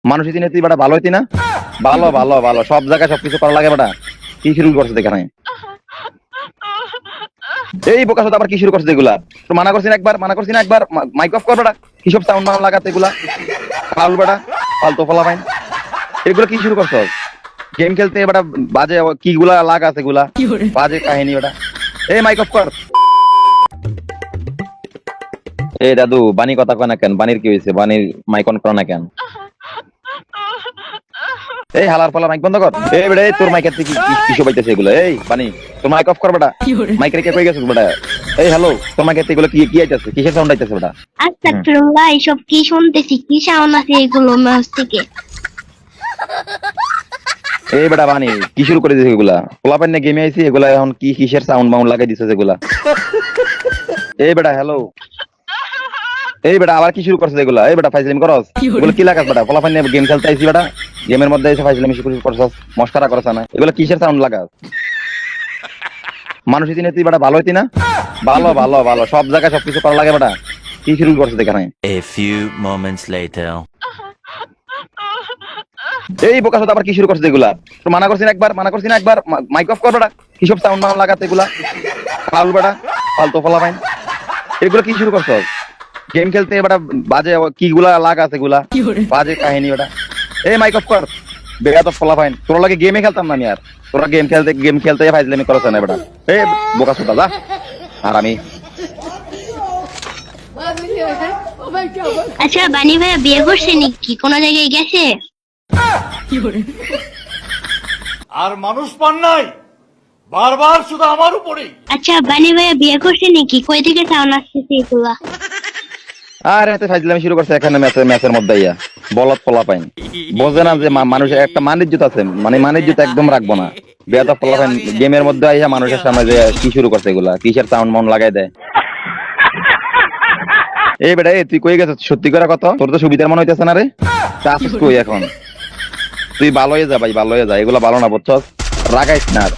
মানুষ চিনে তুই বেটা ভালো হইতি না? ভালো ভালো ভালো, সব জায়গায় সবকিছু করা লাগে বেটা। কি শুরু করছে এখানে? এই বোকা চোদা আবার কি শুরু করছে এগুলা? তো মানা করছি না একবার, মানা করছি না একবার, মাইক অফ কর বেটা। কি সব সাউন্ড মাউন্ড লাগাতে এগুলা? ফাউল বেটা, ফালতু ফলা পাইন। এগুলো কি শুরু করছো? গেম খেলতে বেটা বাজে কি গুলা লাগাছে এগুলা? বাজে কাহিনী বেটা। এই মাইক অফ কর। এই দাদু বানি কথা কয় না কেন? বানির কি হয়েছে? বানির মাইক অন করো না কেন? এই হালার পালা মাইক বন্ধ কর। এই বেটা, এই তোর মাইকের থেকে কি সব হইতেছে এগুলো? এই বানি, তোর মাইক অফ কর বেটা। মাইক রেখে কই গেছিস বেটা? এই হ্যালো, তোর মাইকের থেকে এগুলো কি আইতাছে? কিসের সাউন্ড আইতাছে বেটা? আস্তাগফিরুল্লাহ, এইসব কি শুনতেছি? কি সাউন্ড আছে এগুলো মাস থেকে? এই বেটা বানি কি শুরু করে দিছে এগুলা? পোলাপান না গেমে আইছি এগুলা, এখন কি কিসের সাউন্ড মাউন্ড লাগাই দিছে এগুলা? এই বেটা হ্যালো। এই বেটা আবার কি শুরু করছে এগুলা? এই বেটা ফাইজলামি করস? এগুলো কি লাগাস বেটা? পোলাপান নিয়ে গেম খেলতে আইছি বেটা, গেমের মধ্যে এসে ফাইজলামি শুরু করছস, মস্কারা করছ না? এগুলো কিসের সাউন্ড লাগাস? মানুষ চিনে তুই বেটা ভালো হইতি না? ভালো ভালো ভালো, সব জায়গায় সবকিছু করা লাগে বেটা। কি শুরু করছে এখানে? A few moments later. এই বোকা চোদা আবার কি শুরু করছে এগুলা? তো মানা করছি না একবার, মানা করছি না একবার, মাইক অফ কর বেটা। কি সব সাউন্ড মাউন্ড লাগাতে এগুলা? ফাউল বেটা, ফালতু ফলা পাইন। এগুলো কি শুরু করছো? গেম খেলতে বেটা বাজে কি গুলা লাগাছে এগুলা? বাজে কাহিনী বেটা। এই মাইক অফ কর। বেয়াদব ফলা পাইন। তোর লাগে গেমে খেলতাম না আমি আর। তোরা গেম খেলতে ফাইজলামি করছ না বেটা। এই বোকা চোদা যা। আর আমি আচ্ছা, বানি ভাইয়া বিয়ে করছে নাকি? কোন জায়গায় গেছে? আর মানুষ পান নাই, বারবার শুধু আমার উপরেই। আচ্ছা, বানি ভাইয়া বিয়ে করছে নাকি? কই থেকে সাউন্ড আসতেছে এগুলা? আর এতে ফাইজলামি শুরু করছে এখানে ম্যাচের মধ্যে ইয়া বলত ফলা পাইন। বোঝে না যে মানুষের একটা মানিজ্যত আছে, মানে মানিজ্যত একদম রাখবো না। বেয়াদব ফলা পাইন গেমের মধ্যে আইয়া মানুষের সামনে যে কি শুরু করছে এগুলা? কিসের সাউন্ড মাউন্ড লাগাই দেয়? এই বেটা, এই তুই কই গেছিস? সত্যি করে কত তোর তো সুবিধার মনে হইতেছে না রে? আসিস কই এখন? তুই ভালো হয়ে যা ভাই, ভালো হয়ে যা। এগুলা ভালো না বুঝছস? রাগাইস না আর।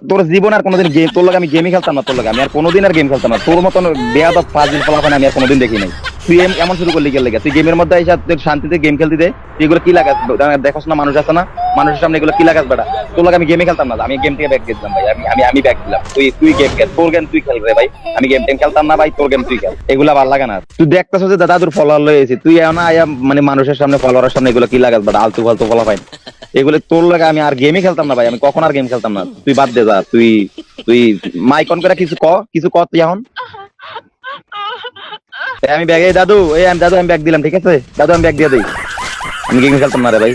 তোর জীবন আর কোনোদিন গেম, তোর লগে আমি গেমই খেলতাম না। তোর লগে আমি আর কোনোদিন আর গেম খেলতাম না। তোর মতন বেয়াদব ফাজিল ফলাফান আমি আর কোনোদিন দেখি নাই। তুই এমন শুরু করলি গেলে তুই গেমের মধ্যে এসে শান্তিতে গেম খেলতে দে। তুই এগুলো কি লাগাস? দেখোস না মানুষ আছে না, মানুষের সামনে এগুলো কি লাগাস বেটা? তোর লগে আমি গেমই খেলতাম না। আমি গেম থেকে ব্যাক দিলাম ভাই। আমি ব্যাক দিলাম। তুই গেম খেল, তোর গেম তুই খেল রে ভাই। আমি গেম খেলতাম না ভাই, তোর গেম তুই খেল। এগুলা ভালো লাগে না। তুই দেখতেছ যে দাদা তোর ফলোয়ার লয়েছি, তুই না আয়া মানে মানুষের সামনে ফলোয়ারের সামনে এগুলো কি লাগাস বেটা? আলতু ফালতু ফলা পাই এগুলো। তোর লাগে আমি আর গেমই খেলতাম না ভাই। আমি কখন আর গেম খেলতাম না। তুই বাদ দে যা। তুই মাইক অন করে কিছু কর তুই এখন। আমি ব্যাগে দাদু, আমি ব্যাগ দিলাম, ঠিক আছে দাদু? আমি ব্যাগ দিয়ে দিই। আমি গেম খেলতাম না রে ভাই।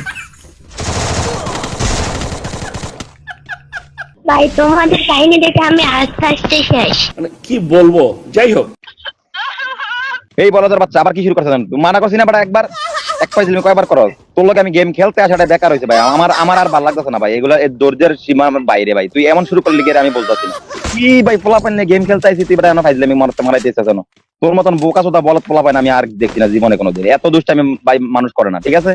ভাই, তোমাদের কাহিনী দেখে আমি আস্তে আস্তে শেষ। মানে কি বলবো, যাই হোক। এই বলদের বাচ্চা আবার কি শুরু করছে? তুই মানা করছি না বেটা একবার, এক ফাইজলামি কয়বার করস? তোর লগে আমি গেম খেলতে আসাটা বেকার হয়েছে ভাই। আমার আর ভালো লাগতেছে না ভাই। এগুলো ধৈর্যের সীমা আমার বাইরে ভাই। তুই এমন শুরু করলি গিয়ে আমি বলতেছি না। কি ভাই পোলাপান নিয়ে গেম খেলতে আইছি, তুই বেটা এমন ফাইজলামি মারাইতেছিস কেন? তোর মতন বোকা চোদা বলদ পোলাপান আমি আর দেখছি না জীবনে কোনোদিন। এত দুষ্ট আমি ভাই মানুষ করে না, ঠিক আছে?